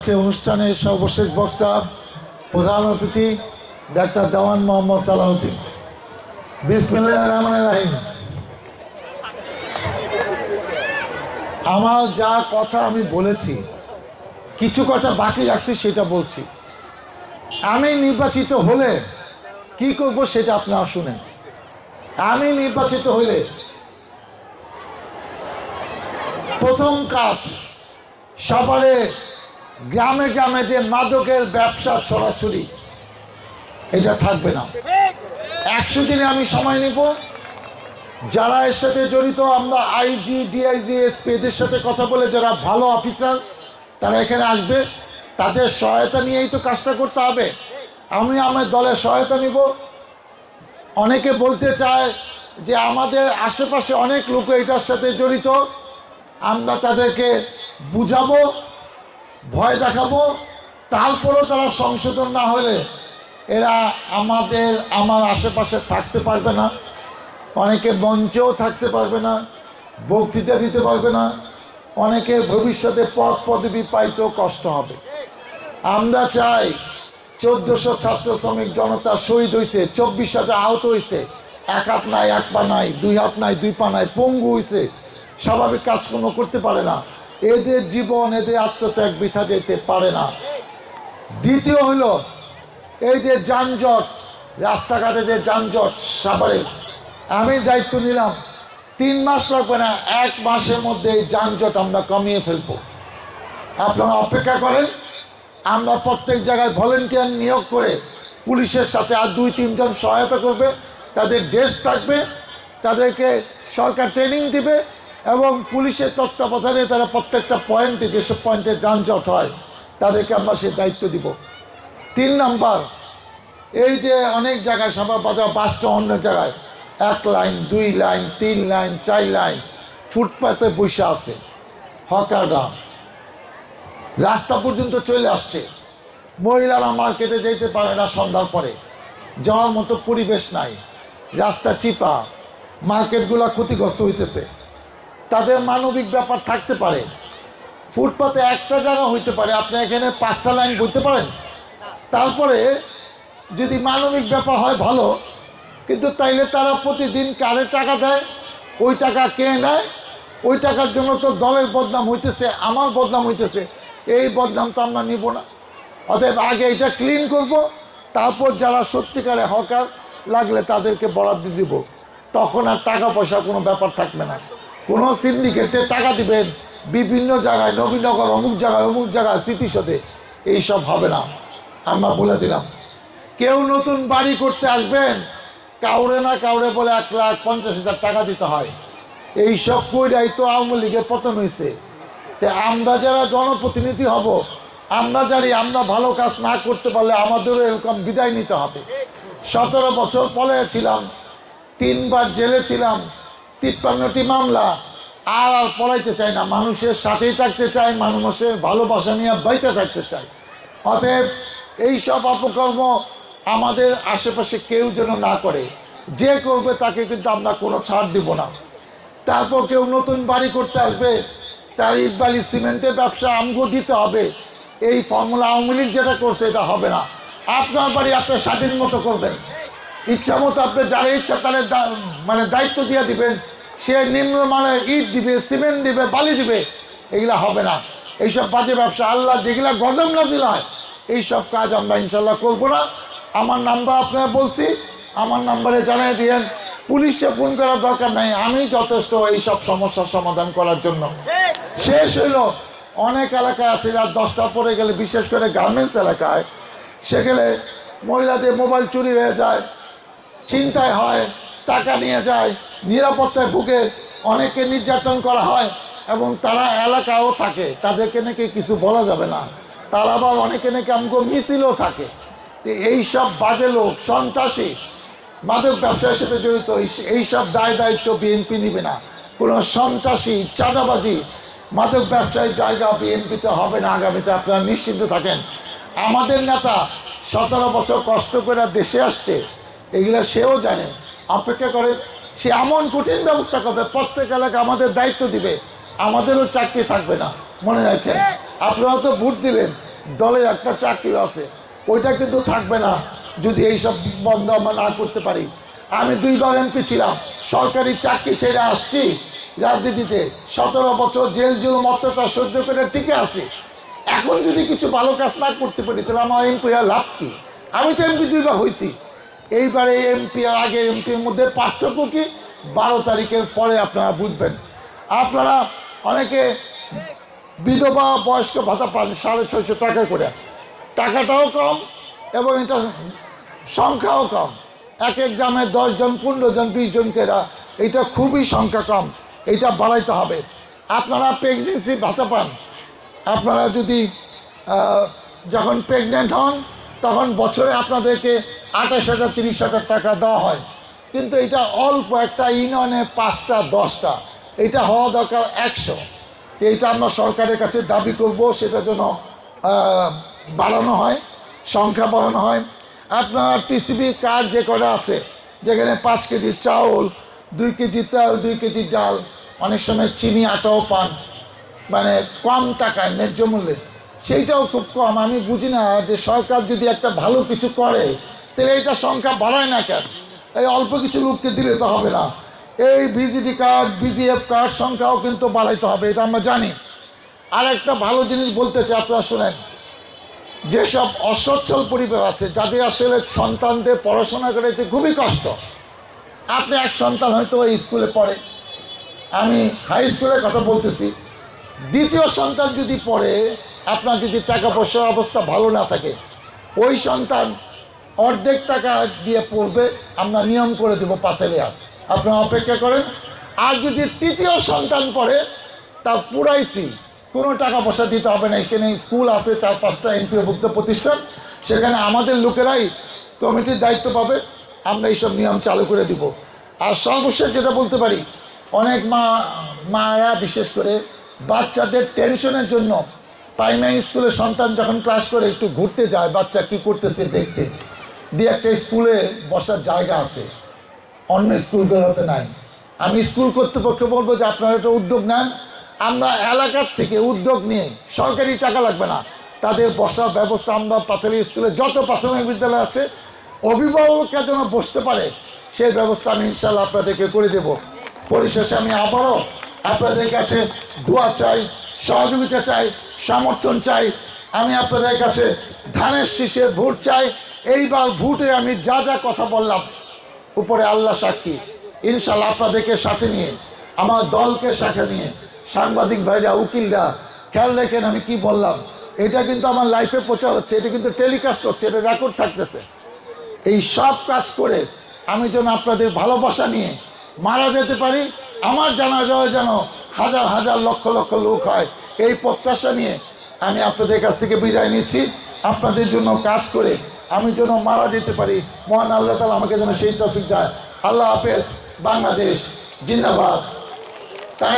আজকে অনুষ্ঠানের সর্বশেষ বক্তা প্রধান অতিথি ডাক্তার দেওয়ান মোহাম্মদ সালাউদ্দিন। বিসমিল্লাহির রহমানির রহিম। আমার যা কথা আমি বলেছি, কিছু কথা বাকি রাখছি, সেটা বলছি। আমি নির্বাচিত হলে কি করব সেটা আপনারা শুনেন। আমি নির্বাচিত হলে প্রথম কাজ, সবারে গ্রামে গ্রামে যে মাদকের ব্যবসা ছড়াছড়ি, এটা থাকবে না। 100 দিনে আমি সময় নিব। যারা এর সাথে জড়িত, আমরা আইজি, ডিআইজি, এসপি এদের সাথে কথা বলে, যারা ভালো অফিসার তারা এখানে আসবে, তাদের সহায়তা নিয়েই তো কাজটা করতে হবে। আমি আমার দলের সহায়তা নিব। অনেকে বলতে চায় যে আমাদের আশেপাশে অনেক লোক এটার সাথে জড়িত, আমরা তাদেরকে বুঝাবো, ভয় দেখাবো, তারপরেও তারা সংশোধন না হলে এরা আমার আশেপাশে থাকতে পারবে না। অনেকে মঞ্চেও থাকতে পারবে না, বক্তৃতা দিতে পারবে না। অনেকে ভবিষ্যতে পদ পদবি পাইতেও কষ্ট হবে। আমরা চাই 1400 ছাত্র শ্রমিক জনতা শহীদ হয়েছে, 24,000 আহত হয়েছে, এক হাত নাই, এক পা নাই, দুই হাত নাই, দুই পা নাই, পঙ্গু হয়েছে, স্বাভাবিক কাজকর্ম করতে পারে না। এদের জীবন, এদের আত্মত্যাগ বৃথা যেতে পারে না। দ্বিতীয় হলো এই যে যানজট, রাস্তাঘাটে যে যানজট, সাভারে আমি দায়িত্ব নিলাম, 3 মাস লাগবে না, 1 মাসের মধ্যে এই যানজট আমরা কমিয়ে ফেলবো। আপনারা অপেক্ষা করেন। আমরা প্রত্যেক জায়গায় ভলেন্টিয়ার নিয়োগ করে পুলিশের সাথে আর 2-3 জন সহায়তা করবে, তাদের ড্রেস থাকবে, তাদেরকে সরকার ট্রেনিং দিবে এবং পুলিশের তত্ত্বাবধানে তারা প্রত্যেকটা পয়েন্টে, যেসব পয়েন্টে যানজট হয়, তাদেরকে আমরা সেই দায়িত্ব দিব। 3 নাম্বার, এই যে অনেক জায়গায় সবার বাজার বাসটা অন্য জায়গায় 1 লাইন, 2 লাইন, 3 লাইন, 4 লাইন ফুটপাতে বসে আছে হকাররা, রাস্তা পর্যন্ত চলে আসছে। মহিলারা মার্কেটে যেতে পারে না, সন্ধ্যার পরে যাওয়ার মতো পরিবেশ নাই, রাস্তা চিপা, মার্কেটগুলো ক্ষতিগ্রস্ত হইতেছে। তাদের মানবিক ব্যাপার থাকতে পারে। ফুটপাতে একটা জায়গা হইতে পারে, আপনি এখানে 5টা লাইন বইতে পারেন। তারপরে যদি মানবিক ব্যাপার হয় ভালো, কিন্তু তাইলে তারা প্রতিদিন কারে টাকা দেয়, ওই টাকা কে নেয়, ওই টাকার জন্য তো দলের বদনাম হইতেছে, আমার বদনাম হইতেছে। এই বদনাম তো আমরা নিব না। অতএব আগে এটা ক্লিন করব, তারপর যারা সত্যিকারে হকার লাগলে তাদেরকে বরাদ্দ দিব। তখন আর টাকা পয়সা কোনো ব্যাপার থাকবে না। কোনো সিন্ডিকেটে টাকা দিবেন বিভিন্ন জায়গায়, নবীনগর, অমুক জায়গায় স্মৃতিসৌধে, এইসব হবে না। আমরা বলে দিলাম, কেউ নতুন বাড়ি করতে আসবেন, কাউরে না কাউরে বলে 1,50,000 টাকা দিতে হয়। এইসব কইরাই তো আওয়ামী লীগের পতন হয়েছে। তো আমরা যারা জনপ্রতিনিধি হব, আমরা জানি আমরা ভালো কাজ না করতে পারলে আমাদেরও এরকম বিদায় নিতে হবে। 17 বছর পলাইছিলাম, 3 বার জেলে ছিলাম, 53টি মামলা, আর পলাইতে চাই না। মানুষের সাথেই থাকতে চাই, মানুষের ভালোবাসা নিয়ে বেঁচে থাকতে চাই। অতএব এইসব অপকর্ম আমাদের আশেপাশে কেউ যেন না করে। যে করবে তাকে কিন্তু আমরা কোনো ছাড় দিব না। তারপর কেউ নতুন বাড়ি করতে আসবে, তার ইট বালি সিমেন্টের ব্যবসা আমগো দিতে হবে। এই ফর্মুলা আওয়ামী লীগ যেটা করছে এটা হবে না। আপনার বাড়ি আপনার স্বাধীন মতো করবেন, ইচ্ছা মতো আপনি যারা ইচ্ছা তাহলে দায়িত্ব দিয়ে দিবেন, সে নিম্নমানের ইট দিবে, সিমেন্ট দিবে, বালি দিবে। এগুলা হবে না। এইসব বাজে ব্যবসা, আল্লাহ যেগুলা গজব নাজিল হয়, এইসব কাজ আমরা ইনশাল্লাহ করবো না। আমার নাম্বার আপনারা বলছি, আমার নাম্বারে জানিয়ে দিয়েন। পুলিশে ফোন করার দরকার নাই, আমি যথেষ্ট এইসব সমস্যার সমাধান করার জন্য। শেষ হইল, অনেক এলাকায় আছে রাত 10টার পরে গেলে, বিশেষ করে গার্মেন্টস এলাকায়, সেখানে মহিলাদের মোবাইল চুরি হয়ে যায়, ছিনতাই হয়, টাকা নিয়ে যায়, নিরাপত্তায় ভুগে, অনেকে নির্যাতন করা হয় এবং তারা এলাকাও থাকে, তাদেরকে নাকি কিছু বলা যাবে না। তারা আবার অনেকে নাকি আমগো মিছিলও থাকে। এইসব বাজে লোক, সন্ত্রাসী, মাদক ব্যবসার সাথে জড়িত, এইসব দায়িত্ব বিএনপি নিবে না। কোনো সন্ত্রাসী, চাঁদাবাজি, মাদক ব্যবসায়ীর জায়গা বিএনপিতে হবে না আগামীতে, আপনারা নিশ্চিন্ত থাকেন। আমাদের নেতা 17 বছর কষ্ট করে দেশে আসছে, এগুলা সেও জানে। অপেক্ষা করে, সে এমন কঠিন ব্যবস্থা করবে, প্রত্যেক এলাকা আমাদের দায়িত্ব দিবে, আমাদেরও চাকরি থাকবে না। মনে রাখেন, আপনারা তো ভোট দিলেন, দলে একটা চাকরি আছে, ওইটা কিন্তু থাকবে না যদি এইসব বন্ধ আমরা না করতে পারি। আমি 2 বার এমপি ছিলাম, সরকারি চাকরি ছেড়ে আসছি রাজনীতিতে, 17 বছর জেল জুলুম অত্যাচার সহ্য করে টিকে আছি। এখন যদি কিছু ভালো কাজ না করতে পারি তাহলে আমার এমপি আর লাভ কি? আমি তো এমপি 2 বার হয়েছি। এইবারে এমপি আর আগের এমপির মধ্যে পার্থক্য কি 12 তারিখের পরে আপনারা বুঝবেন। আপনারা অনেকে বিধবা বয়স্ক ভাতা পান 650 টাকা করে, টাকাটাও কম এবং এটা সংখ্যাও কম। এক এক গ্রামে 10 জন 15 জন 20 জনকে এটা খুবই সংখ্যা কম, এটা বাড়াইতে হবে। আপনারা প্রেগনেন্সি ভাতা পান, আপনারা যদি যখন প্রেগনেন্ট হন তখন বছরে আপনাদেরকে 28,000 30,000 টাকা দেওয়া হয়, কিন্তু এটা অল্প, একটা ইউনিয়নে 5টা 10টা, এটা হওয়া দরকার 100। এইটা আমরা সরকারের কাছে দাবি করব, সেটা যেন বাড়ানো হয়, সংখ্যা বাড়ানো হয়। আপনার টিসিবি কার্ড যে কটা আছে, যেখানে 5 কেজি চাউল, 2 কেজি তেল, 2 কেজি ডাল, অনেক সময় চিনি আটাও পান, মানে কম টাকায় ন্যায্য মূল্যে, সেইটাও খুব কম। আমি বুঝি না যে সরকার যদি একটা ভালো কিছু করে তাহলে এটা সংখ্যা বাড়ায় না কেন? এই অল্প কিছু লোককে দিলে তো হবে না। এই ভিজিটি কার্ড, বিজিএফ কার্ড সংখ্যাও কিন্তু বাড়াইতে হবে, এটা আমরা জানি। আর একটা ভালো জিনিস বলতে চাই, আপনারা শোনেন, যেসব অসচ্ছল পরিবার আছে, যাদের আসলে সন্তানদের পড়াশোনা করাইতে খুবই কষ্ট, আপনি এক সন্তান হয়তো ওই স্কুলে পড়ে, আমি হাই স্কুলের কথা বলতেছি, দ্বিতীয় সন্তান যদি পড়ে, আপনার যদি টাকা পয়সার অবস্থা ভালো না থাকে, ওই সন্তান অর্ধেক টাকা দিয়ে পড়বে, আমরা নিয়ম করে দেবো পাতেলিয়া, আপনারা অপেক্ষা করেন। আর যদি তৃতীয় সন্তান পড়ে, তার পুরাই ফ্রি, কোনো টাকা পয়সা দিতে হবে না। এখানে স্কুল আছে 4-5টা এমপিওভুক্ত প্রতিষ্ঠান, সেখানে আমাদের লোকেরাই কমিটির দায়িত্ব পাবে, আমরা এইসব নিয়ম চালু করে দিব। আর সর্বশেষ যেটা বলতে পারি, অনেক মায়েরা বিশেষ করে বাচ্চাদের টেনশনের জন্য প্রাইমারি স্কুলে সন্তান যখন ক্লাস করে একটু ঘুরতে যায়, বাচ্চা কী করতেছে দেখতে, দিয়ে একটা স্কুলে বসার জায়গা আছে, অন্য স্কুলগুলোতে নাই। আমি স্কুল কর্তৃপক্ষ বলবো যে আপনারা একটা উদ্যোগ নেন, আমরা এলাকার থেকে উদ্যোগ নিয়ে, সরকারি টাকা লাগবে না, তাদের বসার ব্যবস্থা আমরা পাতালি স্কুলে যত প্রাথমিক বিদ্যালয় আছে অভিভাবকরা যেন বসতে পারে, সেই ব্যবস্থা আমি ইনশাল্লাহ আপনাদেরকে করে দেব। পরিশেষে আমি আবারও আপনাদের কাছে দোয়া চাই, সহযোগিতা চাই, সমর্থন চাই। আমি আপনাদের কাছে ধানের শীষে ভোট চাই। এইবার ভোটে আমি যা যা কথা বললাম, উপরে আল্লাহ সাক্ষী, ইনশাল্লাহ আপনাদেরকে সাথে নিয়ে, আমার দলকে সাথে নিয়ে, সাংবাদিক ভাইরা, উকিলরা খেয়াল রেখেন আমি কি বললাম। এটা কিন্তু আমার লাইফে প্রচার হচ্ছে, এটা কিন্তু টেলিকাস্ট হচ্ছে, এটা রেকর্ড থাকতেছে। এই সব কাজ করে আমি যেন আপনাদের ভালোবাসা নিয়ে মারা যেতে পারি, আমার জানাজায় যেন হাজার হাজার লক্ষ লক্ষ লোক হয়, এই প্রত্যাশা নিয়ে আমি আপনাদের কাছ থেকে বিদায় নিচ্ছি। আপনাদের জন্য কাজ করে আমি যেন মারা যেতে পারি, মহান আল্লাহ তাআলা আমাকে যেন সেই তৌফিক দেয়। আল্লাহ হাফেজ। বাংলাদেশ জিন্দাবাদ।